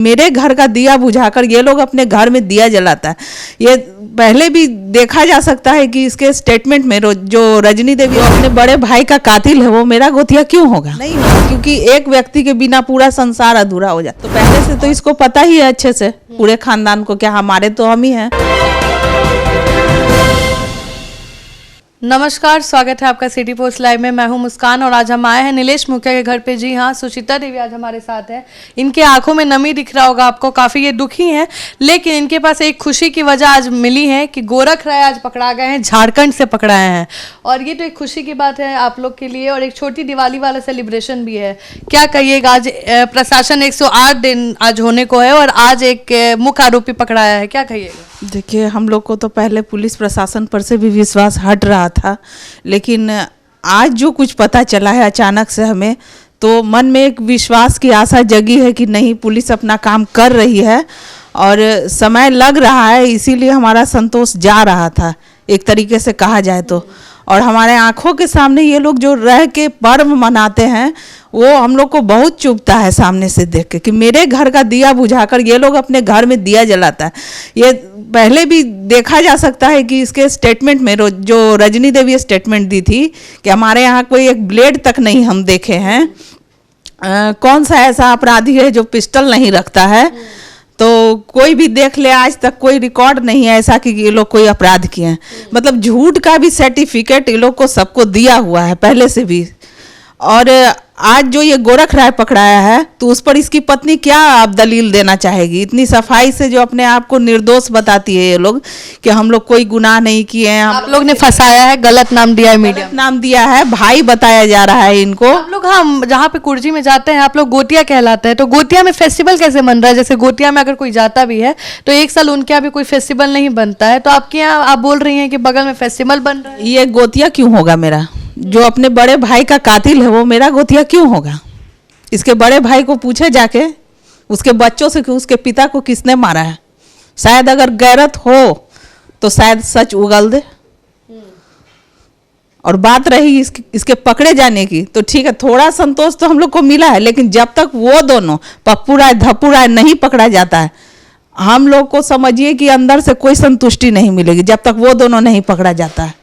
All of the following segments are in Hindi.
मेरे घर का दिया बुझाकर ये लोग अपने घर में दिया जलाता है। ये पहले भी देखा जा सकता है कि इसके स्टेटमेंट में जो रजनी देवी अपने बड़े भाई का कातिल है वो मेरा गोतिया क्यों होगा? नहीं होगा, क्योंकि एक व्यक्ति के बिना पूरा संसार अधूरा हो जाता। तो पहले से तो इसको पता ही है अच्छे से, पूरे खानदान को, क्या हमारे तो हम ही हैं। नमस्कार, स्वागत है आपका सिटी पोस्ट लाइव में। मैं हूं मुस्कान और आज हम आए हैं नीलेश मुखिया के घर पे। जी हाँ, सुचिता देवी आज हमारे साथ है। इनके आंखों में नमी दिख रहा होगा आपको, काफ़ी ये दुखी हैं, लेकिन इनके पास एक खुशी की वजह आज मिली है कि गोरख राय आज पकड़ा गए हैं, झारखंड से पकड़ाए हैं। और ये तो एक खुशी की बात है आप लोग के लिए, और एक छोटी दिवाली वाला सेलिब्रेशन भी है। क्या कहिएगा, आज प्रशासन 108 दिन आज होने को है और आज एक मुख्य आरोपी पकड़ाया है, क्या कहिएगा? देखिए, हम लोग को तो पहले पुलिस प्रशासन पर से भी विश्वास हट रहा था, लेकिन आज जो कुछ पता चला है अचानक से हमें, तो मन में एक विश्वास की आशा जगी है कि नहीं, पुलिस अपना काम कर रही है और समय लग रहा है, इसीलिए हमारा संतोष जा रहा था एक तरीके से कहा जाए तो। और हमारे आंखों के सामने ये लोग जो रह के पर्व मनाते हैं वो हम लोग को बहुत चुभता है सामने से देख के, कि मेरे घर का दिया बुझाकर ये लोग अपने घर में दिया जलाता है। ये पहले भी देखा जा सकता है कि इसके स्टेटमेंट में जो रजनी देवी स्टेटमेंट दी थी कि हमारे यहाँ कोई एक ब्लेड तक नहीं हम देखे हैं। कौन सा ऐसा अपराधी है जो पिस्टल नहीं रखता है? तो कोई भी देख ले, आज तक कोई रिकॉर्ड नहीं है ऐसा कि ये लोग कोई अपराध किए हैं। मतलब झूठ का भी सर्टिफिकेट ये लोग को सबको दिया हुआ है पहले से भी। और आज जो ये गोरख राय पकड़ाया है, तो उस पर इसकी पत्नी क्या आप दलील देना चाहेगी? इतनी सफाई से जो अपने आप को निर्दोष बताती है ये लोग कि हम लोग कोई गुनाह नहीं किए हैं, आप लोग ने फंसाया है, गलत नाम दिया है, मीडिया नाम दिया है, भाई बताया जा रहा है इनको। आप लोग, हम जहाँ पे कुर्जी में जाते हैं आप लोग गोतिया कहलाते हैं, तो गोतिया में फेस्टिवल कैसे बन रहा है? जैसे गोतिया में अगर कोई जाता भी है तो एक साल उनके यहाँ भी कोई फेस्टिवल नहीं बनता है, तो आपके यहाँ आप बोल रही हैं कि बगल में फेस्टिवल बन रहा है। ये गोतिया क्यों होगा? मेरा जो अपने बड़े भाई का कातिल है वो मेरा गोतिया क्यों होगा? इसके बड़े भाई को पूछे जाके, उसके बच्चों से कि उसके पिता को किसने मारा है। शायद अगर गैरत हो तो शायद सच उगल दे। और बात रही इसके पकड़े जाने की, तो ठीक है, थोड़ा संतोष तो हम लोग को मिला है, लेकिन जब तक वो दोनों पप्पू राय धप्पू राय नहीं पकड़ा जाता है, हम लोग को समझिए कि अंदर से कोई संतुष्टि नहीं मिलेगी जब तक वो दोनों नहीं पकड़ा जाता है।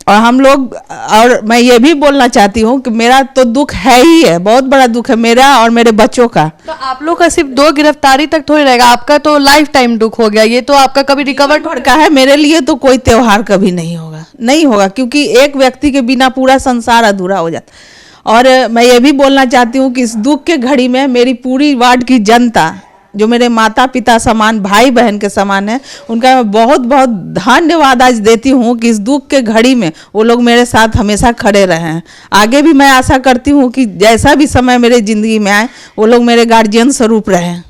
और हम लोग, और मैं ये भी बोलना चाहती हूँ कि मेरा तो दुख है ही है, बहुत बड़ा दुख है मेरा और मेरे बच्चों का। तो आप लोग का सिर्फ 2 गिरफ्तारी तक थोड़ी रहेगा, आपका तो लाइफ टाइम दुख हो गया। ये तो आपका कभी रिकवर का है, मेरे लिए तो कोई त्योहार कभी नहीं होगा, नहीं होगा, क्योंकि एक व्यक्ति के बिना पूरा संसार अधूरा हो जाता। और मैं ये भी बोलना चाहती हूँ कि इस दुख के घड़ी में मेरी पूरी वार्ड की जनता, जो मेरे माता पिता समान, भाई बहन के समान है, उनका मैं बहुत बहुत धन्यवाद आज देती हूँ कि इस दुख के घड़ी में वो लोग मेरे साथ हमेशा खड़े रहे हैं। आगे भी मैं आशा करती हूँ कि जैसा भी समय मेरे ज़िंदगी में आए वो लोग मेरे गार्जियन स्वरूप रहें।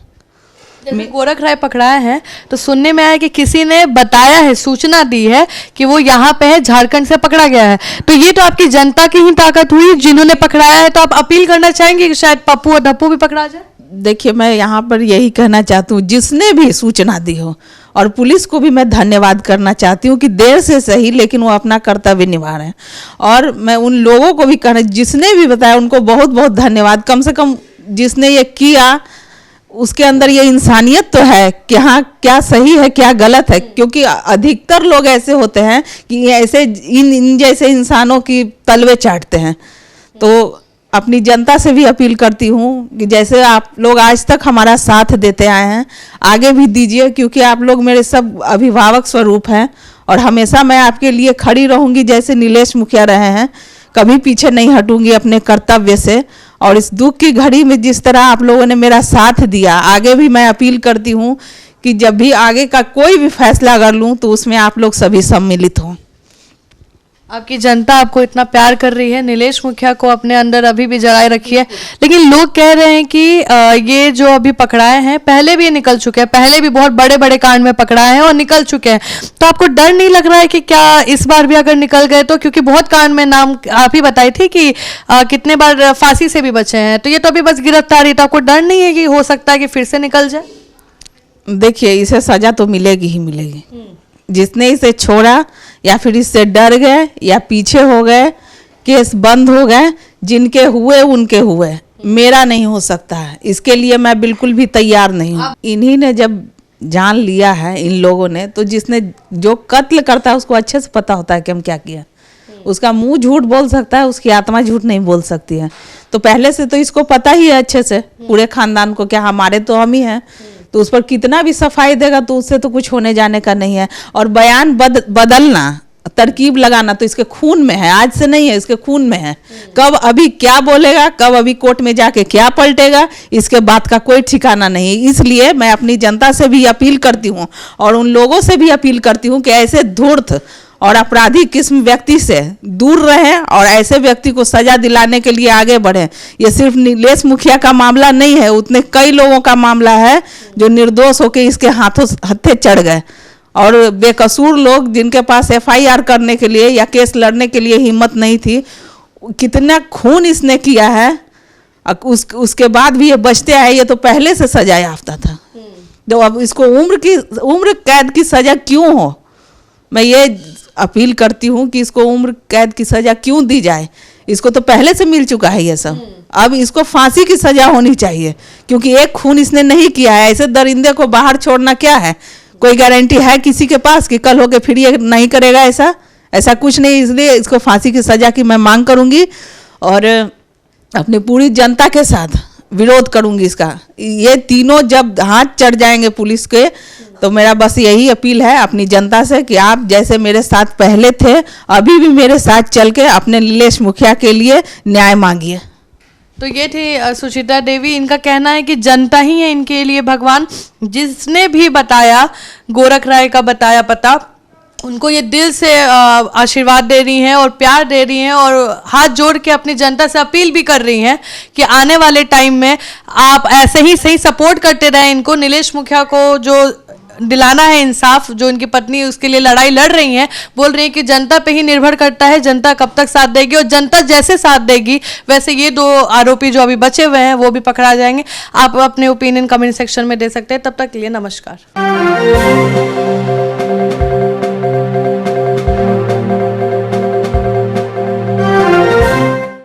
गोरख राय पकड़ाया है तो सुनने में आया कि किसी ने बताया है, सूचना दी है कि वो यहाँ पे है, झारखंड से पकड़ा गया है। तो ये तो आपकी जनता की ही ताकत हुई जिन्होंने पकड़ाया है। तो आप अपील करना चाहेंगे कि शायद पप्पू और धप्पू भी पकड़ा जाए? देखिए, मैं यहाँ पर यही कहना चाहती हूँ, जिसने भी सूचना दी हो, और पुलिस को भी मैं धन्यवाद करना चाहती हूँ कि देर से सही लेकिन वो अपना कर्तव्य निभा रहे हैं। और मैं उन लोगों को भी कहना, जिसने भी बताया उनको बहुत बहुत धन्यवाद। कम से कम जिसने ये किया उसके अंदर ये इंसानियत तो है कि हाँ, क्या सही है क्या गलत है। क्योंकि अधिकतर लोग ऐसे होते हैं कि ऐसे इन जैसे इंसानों की तलवे चाटते हैं। तो अपनी जनता से भी अपील करती हूँ कि जैसे आप लोग आज तक हमारा साथ देते आए हैं, आगे भी दीजिए, क्योंकि आप लोग मेरे सब अभिभावक स्वरूप हैं और हमेशा मैं आपके लिए खड़ी रहूँगी जैसे नीलेश मुखिया रहे हैं। कभी पीछे नहीं हटूँगी अपने कर्तव्य से। और इस दुख की घड़ी में जिस तरह आप लोगों ने मेरा साथ दिया, आगे भी मैं अपील करती हूँ कि जब भी आगे का कोई भी फैसला कर लूँ तो उसमें आप लोग सभी सम्मिलित हों। आपकी जनता आपको इतना प्यार कर रही है, नीलेश मुखिया को अपने अंदर अभी भी जगाए रखी है। लेकिन लोग कह रहे हैं कि ये जो अभी पकड़ाए हैं, पहले भी ये निकल चुके हैं, पहले भी बहुत बड़े बड़े कांड में पकड़ाए हैं और निकल चुके हैं। तो आपको डर नहीं लग रहा है कि क्या इस बार भी अगर निकल गए तो? क्योंकि बहुत कांड में नाम आप ही बताई थी कि कितने बार फांसी से भी बचे हैं, तो ये तो अभी बस गिरफ्तारी। तो आपको डर नहीं है कि हो सकता है कि फिर से निकल जाए? देखिए, इसे सजा तो मिलेगी ही मिलेगी। जिसने इसे छोड़ा या फिर इससे डर गए या पीछे हो गए, केस बंद हो गए, जिनके हुए उनके हुए, मेरा नहीं हो सकता है, इसके लिए मैं बिल्कुल भी तैयार नहीं हूँ। इन्हीं ने जब जान लिया है इन लोगों ने, तो जिसने जो कत्ल करता है उसको अच्छे से पता होता है कि हम क्या किया। उसका मुंह झूठ बोल सकता है, उसकी आत्मा झूठ नहीं बोल सकती है। तो पहले से तो इसको पता ही है अच्छे से, पूरे खानदान को, क्या हमारे तो हम ही हैं। तो उस पर कितना भी सफाई देगा तो उससे तो कुछ होने जाने का नहीं है। और बयान बदलना, तरकीब लगाना तो इसके खून में है, आज से नहीं है, इसके खून में है। कब अभी क्या बोलेगा, कब अभी कोर्ट में जाके क्या पलटेगा, इसके बात का कोई ठिकाना नहीं। इसलिए मैं अपनी जनता से भी अपील करती हूँ और उन लोगों से भी अपील करती हूँ कि ऐसे धूर्त और अपराधी किस्म व्यक्ति से दूर रहें और ऐसे व्यक्ति को सजा दिलाने के लिए आगे बढ़ें। ये सिर्फ नीलेश मुखिया का मामला नहीं है, उतने कई लोगों का मामला है जो निर्दोष होकर इसके हत्थे चढ़ गए। और बेकसूर लोग जिनके पास FIR करने के लिए या केस लड़ने के लिए हिम्मत नहीं थी, कितना खून इसने किया है, उसके बाद भी ये बचते आए। ये तो पहले से सजा याफ्ता था, तो अब इसको उम्र कैद की सजा क्यों हो? मैं ये अपील करती हूँ कि इसको उम्र कैद की सजा क्यों दी जाए। इसको तो पहले से मिल चुका है ये सब, अब इसको फांसी की सजा होनी चाहिए, क्योंकि एक खून इसने नहीं किया है। ऐसे दरिंदे को बाहर छोड़ना क्या है? कोई गारंटी है किसी के पास कि कल होके फिर ये नहीं करेगा? ऐसा कुछ नहीं। इसलिए इसको फांसी की सजा की मैं मांग करूंगी और अपनी पूरी जनता के साथ विरोध करूंगी इसका। ये तीनों जब हाथ चढ़ जाएंगे पुलिस के, तो मेरा बस यही अपील है अपनी जनता से कि आप जैसे मेरे साथ पहले थे, अभी भी मेरे साथ चल के अपने नीलेश मुखिया के लिए न्याय मांगिए। तो ये थी सुचित्रा देवी। इनका कहना है कि जनता ही है इनके लिए भगवान। जिसने भी बताया, गोरख राय का बताया पता, उनको ये दिल से आशीर्वाद दे रही हैं और प्यार दे रही हैं और हाथ जोड़ के अपनी जनता से अपील भी कर रही हैं कि आने वाले टाइम में आप ऐसे ही सही सपोर्ट करते रहें इनको। नीलेश मुखिया को जो दिलाना है इंसाफ, जो इनकी पत्नी उसके लिए लड़ाई लड़ रही हैं, बोल रही हैं कि जनता पे ही निर्भर करता है, जनता कब तक साथ देगी और जनता जैसे साथ देगी वैसे ये 2 आरोपी जो अभी बचे हुए हैं वो भी पकड़ा जाएंगे। आप अपने ओपिनियन कमेंट सेक्शन में दे सकते हैं। तब तक के लिए नमस्कार।